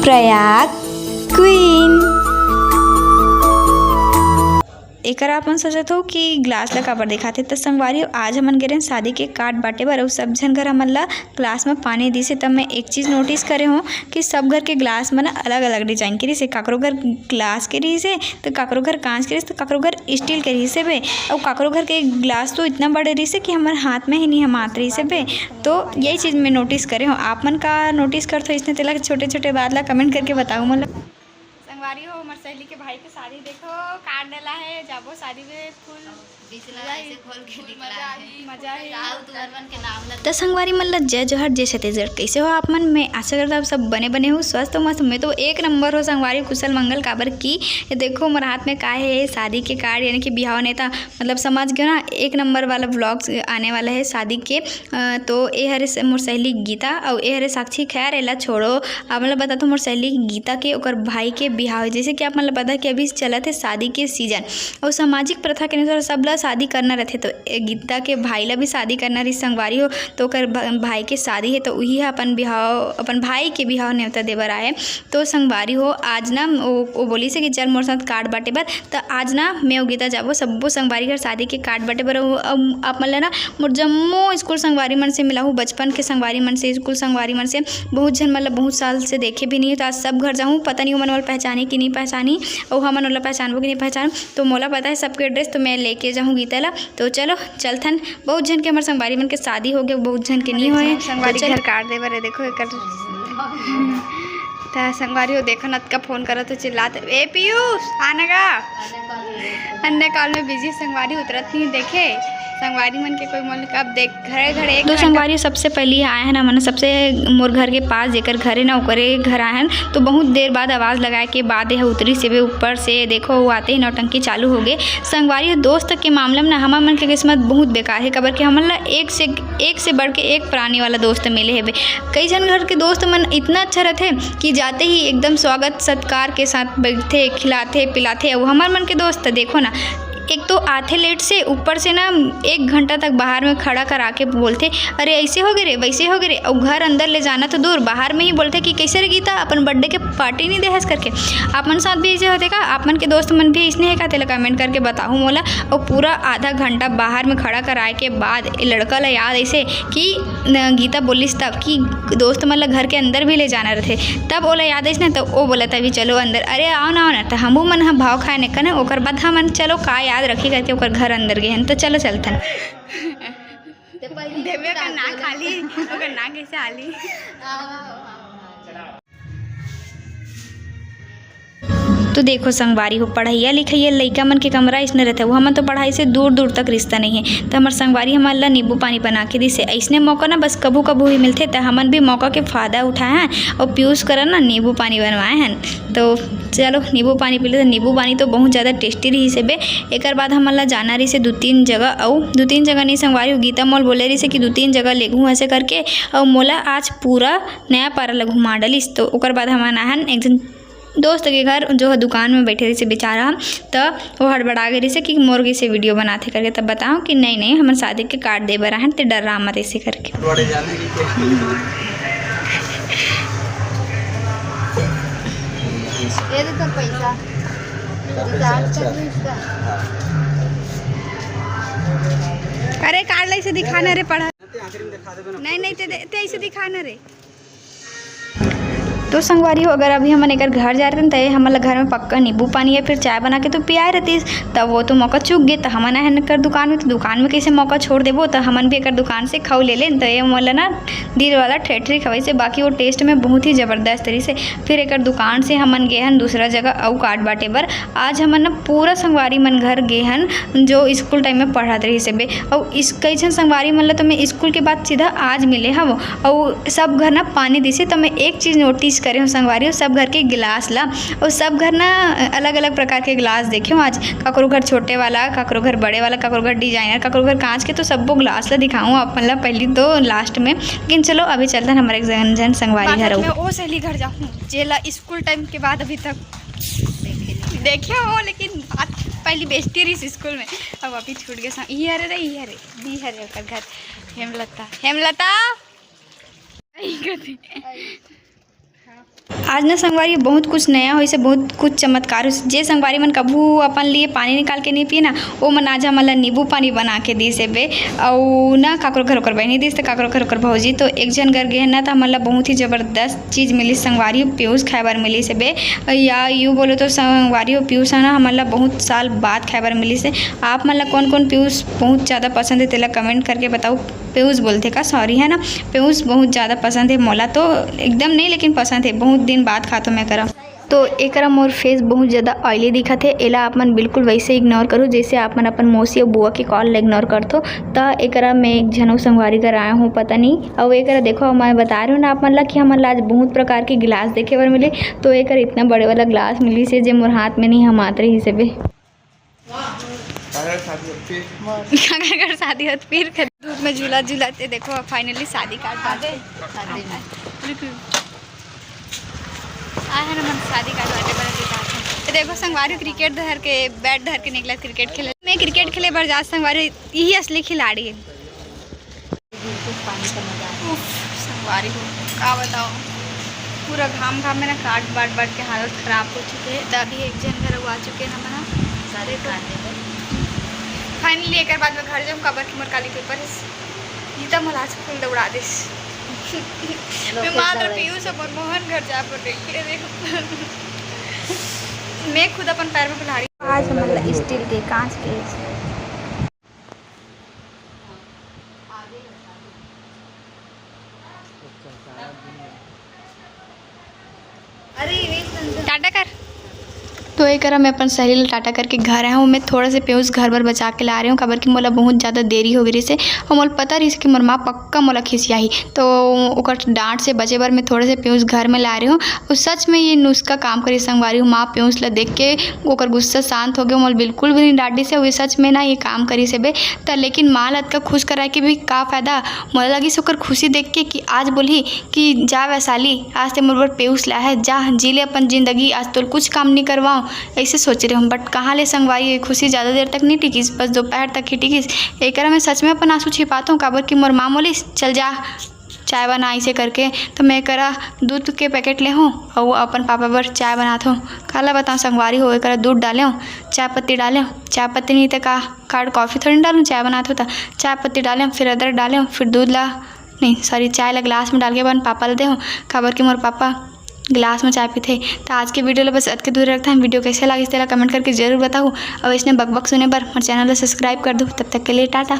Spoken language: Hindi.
प्रयाग क्वीन। एकर आपन सोचत हो कि ग्लास ला काबर दिखाते तो संगवारी आज हमन गे रहे शादी के कार्ड बांटे बर। सब झन घर हमन ला ग्लास में पानी दी से। तब मैं एक चीज़ नोटिस करे हो कि सब घर के ग्लास में ना अलग अलग डिजाइन के रही। काकरो घर ग्लास के रही से तो काकरो घर कांच के रही तो काकरो घर स्टील के रही से बे। और काकरो घर के ग्लास तो इतना बड़े रही से कि हमारे हाथ में ही नहीं हम आत रही से बे। तो यही चीज़ मैं नोटिस करे हो। आप मन का नोटिस करते हो इसने तेला छोटे छोटे बात ला कमेंट करके बताओ। मतलब संगवारी हो हमारे सहेली के भाई के शादी देखो कार्ड डाला है। जाबो शादी में फुल तो संगवारी मतलब जय जोहर जय छत्तीसगढ़। कैसे हो आप मन? मैं आशा करता हूँ सब बने बने हो स्वस्थ हो मस्त। मैं तो एक नंबर हो संगवारी कुशल मंगल काबर की ये देखो हमारे हाथ में का है शादी के कार्ड यानी कि बिहाव नेता मतलब समझ गए ना। एक नंबर वाला व्लॉग आने वाला है शादी के। तो ये हरे मोर सहेली गीता और ये हरे साक्षी। खैर एला छोड़ो आप मतलब बता तो मोर सहेली गीता के और भाई के बिहाव जैसे कि आप मतलब पता कि अभी चला थे शादी के सीजन और सामाजिक प्रथा के अनुसार सब ला शादी करना रहते। तो गीता के भाई ला भी शादी करना रही संगवारी हो। तो कर भाई के शादी है तो वही अपन बिहाव अपन भाई के बिहाव न्योता देवर आए। तो संगवारी हो आज ना वो बोली से कि चल मोर साथ कार्ड बांटे बर। तो आज ना मैं और गीता जाबो सबो संगवारी घर शादी के कार्ड बांटे बर। आप मन ना मोर जम्मो स्कूल संगवारी मन से मिला हूँ बचपन के संगवारी मन से स्कूल संगवारी मन से बहुत जन मतलब बहुत साल से देखे भी नहीं है। तो आज सब घर जाऊँ पता नहीं मन वाला पहचानी कि नहीं पहचानी और हमन वाला पहचानबो कि नहीं पहचान। तो मोला पता है सबके एड्रेस तो मैं लेके जाऊँ गीता ला। तो चलो चलथन। बहुत जन के हमारे संगवारी मन के शादी हो गए बहुत जन के नहीं होए। संगवारी घर काट दे बर देखो एकर तो संगवारी हो देखो नत का फोन करो तो चिल्लाते ए पीयूष आना का अन्य कॉल में बिजी। संगवारी उतरत नहीं देखे संगवारी मन के कोई मन अब देख घरे घरे एक तो संगवारी सबसे पहले आए हैं ना मन सबसे मोर घर के पास जेकर घर है ना ओकरे घर आए हैं। तो बहुत देर बाद आवाज़ लगाए के बाद यह उतरी से ऊपर से देखो वो आते ही नौटंकी चालू हो गए। संगवारी दोस्त के मामले में ना हमार मन के किस्मत बहुत बेकार है कबर के हमन ला एक से बढ़ के एक प्राणी वाला दोस्त मिले है। कई जन घर के दोस्त मन इतना अच्छा रहते कि जाते ही एकदम स्वागत सत्कार के साथ बैठते खिलाते पिलाते। और हमार मन के दोस्त देखो ना एक तो आते लेट से ऊपर से ना 1 घंटा तक बाहर में खड़ा करा के बोलते अरे ऐसे हो गए रे वैसे हो गए रे। और घर अंदर ले जाना तो दूर बाहर में ही बोलते कि कैसे रे गीता अपन बर्थडे के पार्टी नहीं दे है करके। आप मन साथ भी ऐसे होते का आप मन के दोस्त मन भी इसने है का तेला कमेंट करके बताऊँ मोला। और पूरा आधा घंटा बाहर में खड़ा कराए के बाद लड़का ला याद ऐसे कि गीता बोलिस तब कि दोस्त मन ला घर के अंदर भी ले जाना रहते तब ओला याद ऐसे तो वो बोला तभी चलो अंदर अरे आओ ना तो हमू मन हम भाव खाए ने कन ओकर बाद हमन चलो का याद रखी करके ओकर घर अंदर गए हैं। तो चलो चलथन देवे का ना खाली ओकर ना कैसे आली। तो देखो संगवारी हो पढ़ाइया लिखाइया लइका मन के कमरा इसने रहता है वो हमन तो पढ़ाई से दूर दूर तक रिश्ता नहीं है। तो हमारे संगवारी हमारे ला नींबू पानी बना के दी से ऐसने मौका ना बस कभू कभू ही मिलते। तो हमन भी मौका के फ़ायदा उठाए हैं और पीयूष कर ना नींबू पानी बनवाए हैं। तो चलो नींबू पानी पी ले। तो नींबू पानी तो बहुत ज़्यादा टेस्टी रही से बे। एक बाद हमन ला जाना रही से 2-3 जगह और 2-3 जगह नहीं संगवारी गीता मोल बोले रही से कि 2-3 जगह ले घूँ ऐसे करके। और मोला आज पूरा नया पारा ला घुमा डलिस। तो ओकर बाद हमन आहन एक जन दोस्त के घर जो है दुकान में बैठे रही से बेचारा तो वो हड़बड़ा गई रही से कि मुर्गी से वीडियो बनाते करके। तब बताओ कि नहीं हमारे शादी के कार्ड दे बरा है तो डर रहा मत ऐसे करके। अरे कार्ड ला ऐसे दिखाना रे पढ़ा नहीं तो ऐसे दिखाना रे। तो संगवारी हो अगर अभी हमन एक घर जा रहे थे तो हमारे घर में पक्का नींबू पानी या फिर चाय बना के तो पियाए रहती। तब वो तो मौका चूक गए तो हमन आए कर दुकान में। तो दुकान में कैसे मौका छोड़ देबो तो हमन भी एक दुकान से खाऊ ले लें। तो ये मोला ना दिल वाला ठेठरी खवाई से बाकी वो टेस्ट में बहुत ही ज़बरदस्त तरी से। फिर एक दुकान से हमन गए हैं दूसरा जगह और कार्ड बांटे बर। आज हमन ना पूरा संगवारी मन घर गए हैं जो स्कूल टाइम में पढ़ाते रही से बे। और इस कई जन संगवारी मन ला तो मैं स्कूल के बाद सीधा आज मिले हम और सब घर ना पानी दी से। तो मैं एक चीज़ नोटिस करे हूँ संगवारी सब घर के गिलास ला और सब घर ना अलग अलग प्रकार के गिलास देखे हूँ आज। काकरो घर छोटे वाला काकरो घर बड़े वाला काकरो घर डिजाइनर काकरो घर कांच के। तो सबको गिलास ला दिखाऊँ अपन ला पहली तो लास्ट में। लेकिन चलो अभी चलते हैं हमारे जन संगवारी घर वो सहेली घर जाऊँ जेला स्कूल टाइम के बाद अभी तक देखे हो लेकिन बात पहली बेचती रही स्कूल में अब अभी छूट गए। ये हरे ओकर घर हेमलता आज ना संगवारी बहुत कुछ नया हो से बहुत कुछ चमत्कार हो जे संगवारी मन कभू अपन लिए पानी निकाल के नहीं पिए ना वो मन आज हमन ला नींबू पानी बना के दी से बे और ना काकरो घर ओकर बहनी दिस तो काकरो घर ओकर भौजी तो एक जन घर गए ना तो हमन ला बहुत ही ज़बरदस्त चीज़ मिली संगवारी पीयूष खाए बर मिली से बे या यूँ बोलो तो संगवारी पीयूष ना हमन ला बहुत साल बाद खाए बर मिली से। आप मन ला कौन कौन पीयूष बहुत ज़्यादा पसंद है तेला कमेंट करके बताओ। पीयूष बोलते का सॉरी है ना, पीयूष बहुत ज़्यादा पसंद है मोला तो एकदम नहीं लेकिन पसंद है, बहुत दिन बाद खातो मैं करा तो एकरा मोर फेस बहुत ज़्यादा ऑयली दिखत है एला आप मन बिल्कुल वैसे इग्नोर करो जैसे आप मन अपन मौसी और बुआ के कॉल इग्नोर करथो। तो एकरा मैं एक झनौ संगवारी कर आया हूँ पता नहीं और एकरा देखो मैं बता रही हूँ ना आप मन ला कि हमन ला आज बहुत प्रकार के गिलास देखे बर मिले तो एकरा इतना बड़े वाला ग्लास मिली से जे मोर हाथ में नहीं हम आत रही से बे अगर शादी होत फिर धूप में झूला झूलाते देखो फाइनली शादी काट बाटे है ना मन शादी काट बाटे बड़ा देखो संगवारी क्रिकेट धर के बैट धर के निकला क्रिकेट खेले मैं क्रिकेट खेले बर जा संगवारी यही असली खिलाड़ी है। संगवारी को का बताओ पूरा घाम घाम में ना काट बाट के हालत खराब हो चुके हैं। तभी एक जन घर आ चुके हैं ना सारे फाइनली एक बाद में घर जाऊँ कबर की मोर काली पेपर गीता मला फूल दौड़ा दिस मैं मात्र पीयूष और मोहन घर जा पर रही देखो मैं खुद अपन पैर में बुलाड़ी आज मतलब स्टील के कांच के टाटा कर तो एक मैं अपन सहेली ला टाटा करके घर आया हूँ। मैं थोड़ा से पीयूष घर पर बचा के ला रही हूँ खबर कि मोला बहुत ज़्यादा देरी हो गई से और मोला पता रही कि मोर माँ पक्का मोला खिसियाही तो ओकर डांट से बचे बर मैं थोड़े से पीयूष घर में ला रही हूँ और सच में ये नुस्खा काम करी संगवारी हूँ। माँ पीयूष ला देख के ओकर गुस्सा शांत हो गया मोला बिल्कुल भी नहीं डांटी से वो सच में ना ये काम करी से बे तो लेकिन माँ ला का खुश करा के भी का फ़ायदा मोला लगी से ओकर खुशी देख के कि आज बोली कि जा वैशाली आज ते मोर बर पीयूष ला है जा जी ले अपन ज़िंदगी आज तो कुछ काम नहीं करवाऊँ ऐसे सोच रहे हम बट कहाँ ले संगवारी खुशी ज़्यादा देर तक नहीं टिकीस बस दोपहर तक ही टिकीस। एक मैं सच में अपन आंसू छिपाता हूँ काबर कि मोर माँ बोलिस चल जा चाय बना ऐसे करके तो मैं करा दूध के पैकेट ले हूँ और अपन पापा पर चाय बनाता हूँ। काला बताऊँ संगवारी हो करा दूध डाले हूँ चाय पत्ती डाले हूँ चाय पत्ती नहीं तो का कार्ड कॉफ़ी थोड़ी डालूँ चाय बनाता हूँ तो चाय पत्ती डाले हूँ फिर अदरक डाले हूँ फिर दूध ला नहीं सॉरी चाय ला ग्लास में डाल के अपन पापा ले दे हूँ खबर कि मोर पापा गिलास में चाय पीते। तो आज के वीडियो बस अत के दूर रखता है। वीडियो कैसे लगे इससे कमेंट करके जरूर बताओ और इसने बकबक सुने पर मेरे चैनल को सब्सक्राइब कर दो। तब तक के लिए टाटा।